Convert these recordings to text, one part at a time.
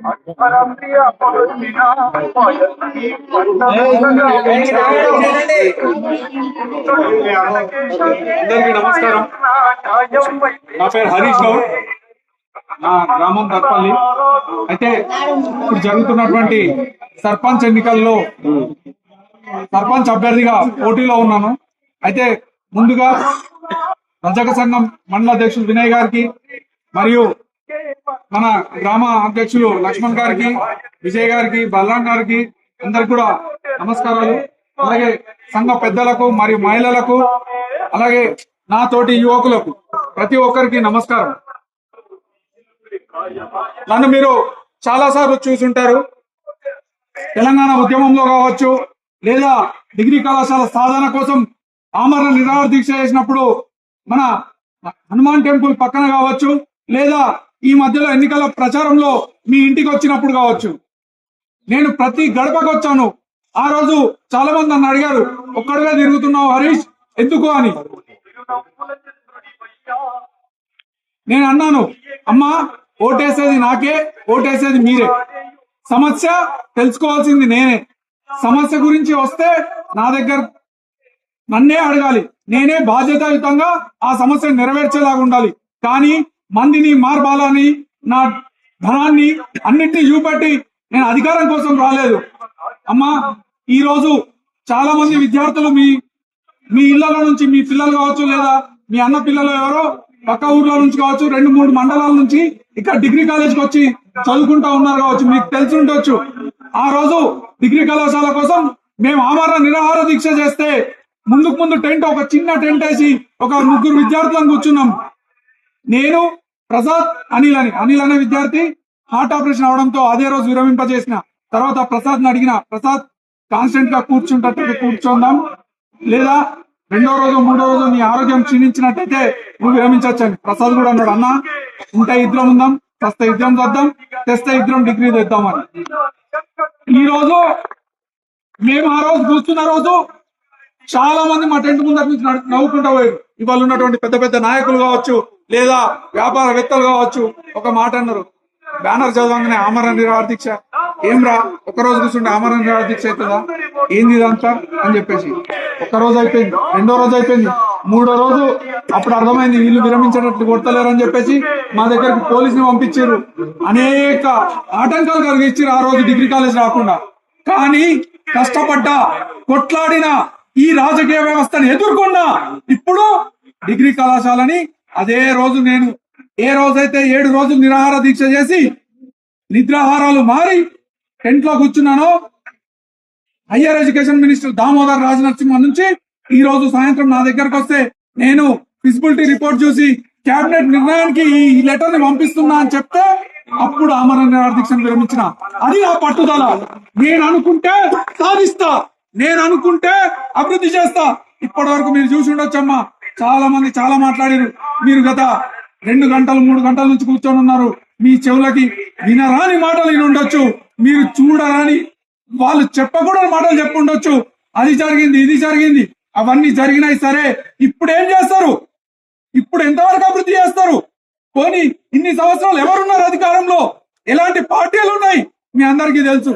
అందరికీ నమస్కారం. నా పేరు హరీష్ గౌడ్, నా గ్రామం దర్పల్లి. అయితే ఇప్పుడు జరుగుతున్నటువంటి సర్పంచ్ ఎన్నికల్లో సర్పంచ్ అభ్యర్థిగా పోటీలో ఉన్నాను. అయితే ముందుగా రజక సంఘం మండల అధ్యక్షులు వినయ్ గారికి మరియు మన గ్రామ అధ్యక్షులు లక్ష్మణ్ గారికి, విజయ్ గారికి, బలరాం గారికి అందరికి కూడా నమస్కారాలు. అలాగే సంఘ పెద్దలకు మరియు మహిళలకు, అలాగే నా తోటి యువకులకు ప్రతి ఒక్కరికి నమస్కారం. నన్ను మీరు చాలా సార్లు చూసుంటారు. తెలంగాణ ఉద్యమంలో కావచ్చు, లేదా డిగ్రీ కళాశాల సాధన కోసం ఆమరణ నిరాహార దీక్ష చేసినప్పుడు మన హనుమాన్ టెంపుల్ పక్కన కావచ్చు, లేదా ఈ మధ్యలో ఎన్నికల ప్రచారంలో మీ ఇంటికి వచ్చినప్పుడు కావచ్చు, నేను ప్రతి గడపకు వచ్చాను. ఆ రోజు చాలా మంది నన్ను అడిగారు, ఒక్కడిగా తిరుగుతున్నావు హరీష్ ఎందుకు అని. నేను అన్నాను, అమ్మా ఓటేసేది నాకే, ఓటేసేది మీరే. సమస్య తెలుసుకోవాల్సింది నేనే. సమస్య గురించి వస్తే నా దగ్గర నన్నే అడగాలి. నేనే బాధ్యతాయుతంగా ఆ సమస్యను నెరవేర్చేలాగా ఉండాలి. కానీ మందిని మార్బాలని, నా ధనాన్ని అన్నింటినీ చూపెట్టి నేను అధికారం కోసం రాలేదు. అమ్మా, ఈ రోజు చాలా మంది విద్యార్థులు మీ ఇళ్ల నుంచి, మీ పిల్లలు కావచ్చు, లేదా మీ అన్న పిల్లలు ఎవరో పక్క ఊర్ల నుంచి కావచ్చు, 2-3 మండలాల నుంచి ఇక్కడ డిగ్రీ కాలేజ్కి వచ్చి చదువుకుంటా ఉన్నారు కావచ్చు. మీకు తెలిసి ఉండొచ్చు, ఆ రోజు డిగ్రీ కళాశాల కోసం మేము ఆమరణ నిరాహార దీక్ష చేస్తే ముందు టెంట్, ఒక చిన్న టెంట్ వేసి ఒక 3 విద్యార్థులను కూర్చున్నాం. నేను, ప్రసాద్, అనిల్ అనే విద్యార్థి హార్ట్ ఆపరేషన్ అవడంతో అదే రోజు విరమింపజేసిన తర్వాత ప్రసాద్ అడిగిన, ప్రసాద్ కాన్స్టెంట్ గా కూర్చుంటే కూర్చుందాం, లేదా 2వ రోజు 3వ రోజు నీ ఆరోగ్యం క్షీణించినట్టయితే నువ్వు విరమించవచ్చని. ప్రసాద్ కూడా అన్నాడు, అన్న ఉంటే ఇద్దరం ఉందాం, తెస్తే ఇద్దరం చేద్దాం, తెస్తే ఇద్దరం డిగ్రీ తెద్దామని. ఈ రోజు మేము ఆ రోజు కూర్చున్న రోజు చాలా మంది మా టెంట్ ముందర నుంచి నవ్వుకుంటూ పోయారు. ఇవాళ ఉన్నటువంటి పెద్ద పెద్ద నాయకులు కావచ్చు, లేదా వ్యాపారవేత్తలు కావచ్చు, ఒక మాట అన్నారు, బ్యానర్ చదవంగానే ఆమరణ నిరాహార దీక్ష, ఏం రా ఒక్కరోజు కూర్చుంటే ఆమరణ నిరాహార దీక్ష అవుతుందా, ఏంది ఇదంతా అని చెప్పేసి. ఒక్కరోజు అయిపోయింది, 2వ రోజు అయిపోయింది, 3వ రోజు అప్పుడు అర్థమైంది వీళ్ళు విరమించేటట్లు కొడతలేరని చెప్పేసి మా దగ్గరికి పోలీసుని పంపించారు. అనేక ఆటంకాలు కలిగించారు ఆ రోజు డిగ్రీ కాలేజ్ రాకుండా. కానీ కష్టపడ్డా, కొట్లాడిన, ఈ రాజకీయ వ్యవస్థను ఎదుర్కొన్నా ఇప్పుడు డిగ్రీ కళాశాలని అదే రోజు నేను ఏ రోజైతే 7 రోజులు నిరాహార దీక్ష చేసి నిద్రాహారాలు మారి టెంట్ లో కూర్చున్నానో, higher education minister Damodar Rajanarasimha నుంచి ఈ రోజు సాయంత్రం నా దగ్గరకు వస్తే నేను ఫిజిబిలిటీ రిపోర్ట్ చూసి కేబినెట్ నిర్ణయానికి ఈ లెటర్ ని పంపిస్తున్నా అని చెప్తే అప్పుడు ఆమరణ నిరాహార దీక్షను విరమించిన. అది ఆ పట్టుదల. నేను అనుకుంటే సాధిస్తా, నేను అనుకుంటే అభివృద్ధి చేస్తా. ఇప్పటి వరకు మీరు చూసి ఉండొచ్చమ్మా, చాలా మంది చాలా మాట్లాడారు. మీరు గత 2 గంటలు 3 గంటల నుంచి కూర్చొని ఉన్నారు. మీ చెవులకి వినరాని మాటలు విని ఉండొచ్చు, మీరు చూడరాని, వాళ్ళు చెప్పకూడని మాటలు చెప్పుండొచ్చు. అది జరిగింది, ఇది జరిగింది, అవన్నీ జరిగినాయి. సరే, ఇప్పుడు ఏం చేస్తారు? ఇప్పుడు ఎంతవరకు అభివృద్ధి చేస్తారు? పోనీ ఇన్ని సంవత్సరాలు ఎవరున్నారు అధికారంలో? ఎలాంటి పార్టీలు ఉన్నాయి? మీ అందరికీ తెలుసు.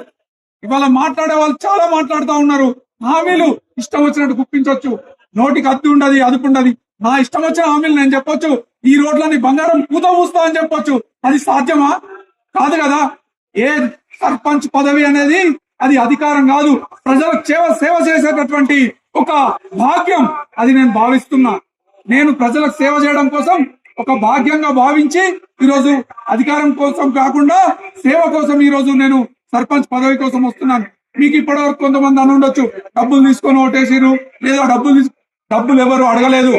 ఇవాళ మాట్లాడే వాళ్ళు చాలా మాట్లాడుతూ ఉన్నారు. హామీలు ఇష్టం వచ్చినట్టు గుప్పించవచ్చు, నోటికి అద్దు ఉండదు, అదుపు ఉండదు. నా ఇష్టం వచ్చిన హామీలు నేను చెప్పొచ్చు, ఈ రోడ్లని బంగారం పూత పూస్తా అని చెప్పొచ్చు. అది సాధ్యమా? కాదు కదా. ఏ సర్పంచ్ పదవి అనేది అది అధికారం కాదు, ప్రజలకు సేవ చేసేటటువంటి ఒక భాగ్యం. అది నేను భావిస్తున్నా. నేను ప్రజలకు సేవ చేయడం కోసం ఒక భాగ్యంగా భావించి ఈరోజు అధికారం కోసం కాకుండా సేవ కోసం ఈ రోజు నేను సర్పంచ్ పదవి కోసం వస్తున్నాను. మీకు ఇప్పటివరకు కొంతమంది అని ఉండొచ్చు, డబ్బులు తీసుకొని ఓటేసిరు, లేదా డబ్బులు ఎవరు అడగలేదు.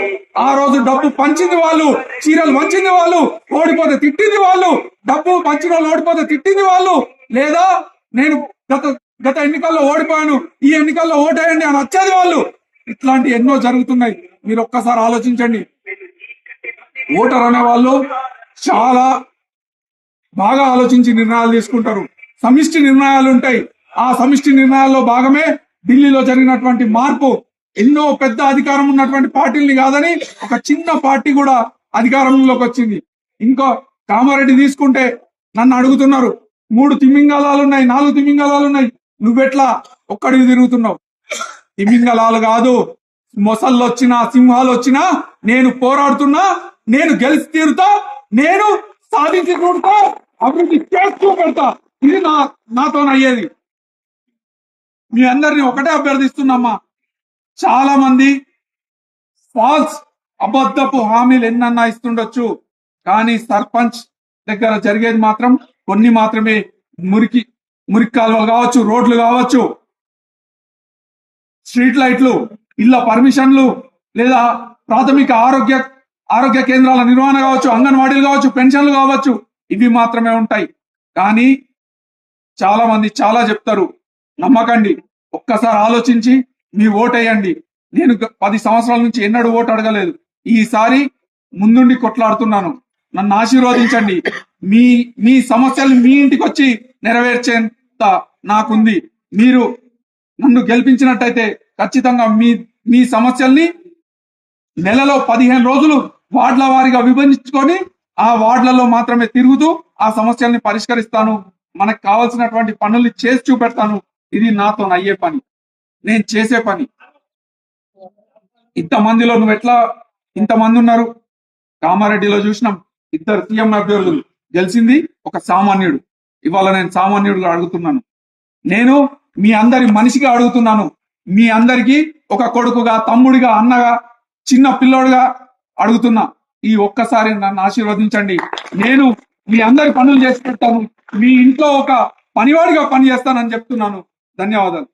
ఆ రోజు డబ్బు పంచింది వాళ్ళు, చీరలు పంచింది వాళ్ళు, ఓడిపోతే తిట్టింది వాళ్ళు, డబ్బు పంచిన వాళ్ళు ఓడిపోతే తిట్టింది వాళ్ళు, లేదా నేను గత ఎన్నికల్లో ఓడిపోయాను, ఈ ఎన్నికల్లో ఓటేయండి అని వచ్చేది వాళ్ళు. ఇట్లాంటి ఎన్నో జరుగుతున్నాయి. మీరు ఒక్కసారి ఆలోచించండి. ఓటర్ అనే వాళ్ళు చాలా బాగా ఆలోచించి నిర్ణయాలు తీసుకుంటారు. సమిష్టి నిర్ణయాలు ఉంటాయి. ఆ సమిష్టి నిర్ణయాల్లో భాగమే ఢిల్లీలో జరిగినటువంటి మార్పు. ఎన్నో పెద్ద అధికారం ఉన్నటువంటి పార్టీల్ని కాదని ఒక చిన్న పార్టీ కూడా అధికారంలోకి వచ్చింది. ఇంకో కామారెడ్డి తీసుకుంటే నన్ను అడుగుతున్నారు, 3 తిమింగలాలు ఉన్నాయి, 4 తిమింగలాలు ఉన్నాయి. నువ్వెట్లా ఒక్కడివి తిరుగుతున్నావు? తిమింగలాలు కాదు, మొసళ్ళు వచ్చినా సింహాలు వచ్చినా నేను పోరాడుతున్నా, నేను గెలిచి తీరుతా, నేను సాధించి చూడతా, అభివృద్ధి చేస్తూ పెడతా. ఇది నాతో అయ్యేది. మీ అందరిని ఒకటే అభ్యర్థిస్తున్నామ్మా, చాలా మంది ఫాల్స్ అబద్ధపు హామీలు ఎన్నన్నా ఇస్తుండొచ్చు, కానీ సర్పంచ్ దగ్గర జరిగేది మాత్రం కొన్ని మాత్రమే. మురికి కాలువలు కావచ్చు, రోడ్లు కావచ్చు, స్ట్రీట్ లైట్లు, ఇళ్ల పర్మిషన్లు, లేదా ప్రాథమిక ఆరోగ్య కేంద్రాల నిర్వహణ కావచ్చు, అంగన్వాడీలు కావచ్చు, పెన్షన్లు కావచ్చు, ఇవి మాత్రమే ఉంటాయి. కానీ చాలా మంది చాలా చెప్తారు, నమ్మకండి. ఒక్కసారి ఆలోచించి మీ ఓటేయండి. నేను 10 సంవత్సరాల నుంచి ఎన్నడూ ఓటు అడగలేదు. ఈసారి ముందుండి కొట్లాడుతున్నాను. నన్ను ఆశీర్వదించండి. మీ సమస్యలు మీ ఇంటికి వచ్చి నెరవేర్చేంత నాకుంది. మీరు నన్ను గెలిపించినట్టయితే ఖచ్చితంగా మీ సమస్యల్ని నెలలో 15 రోజులు వార్డుల వారీగా విభజించుకొని ఆ వార్డులలో మాత్రమే తిరుగుతూ ఆ సమస్యల్ని పరిష్కరిస్తాను. మనకు కావాల్సినటువంటి పనుల్ని చేసి చూపెడతాను. ఇది నాతో అయ్యే పని, నేను చేసే పని. ఇంతమందిలో నువ్వు ఎట్లా ఇంతమంది ఉన్నారు? కామారెడ్డిలో చూసినాం, 2 సీఎం అభ్యర్థులు, గెలిచింది ఒక సామాన్యుడు. ఇవాళ నేను సామాన్యుడిగా అడుగుతున్నాను. నేను మీ అందరి మనిషిగా అడుగుతున్నాను. మీ అందరికీ ఒక కొడుకుగా, తమ్ముడిగా, అన్నగా, చిన్న పిల్లోడుగా అడుగుతున్నా. ఈ ఒక్కసారి నన్ను ఆశీర్వదించండి. నేను మీ అందరి పనులు చేసి పెడతాను. మీ ఇంట్లో ఒక పనివాడిగా పని చేస్తానని చెప్తున్నాను. ధన్యవాదాలు.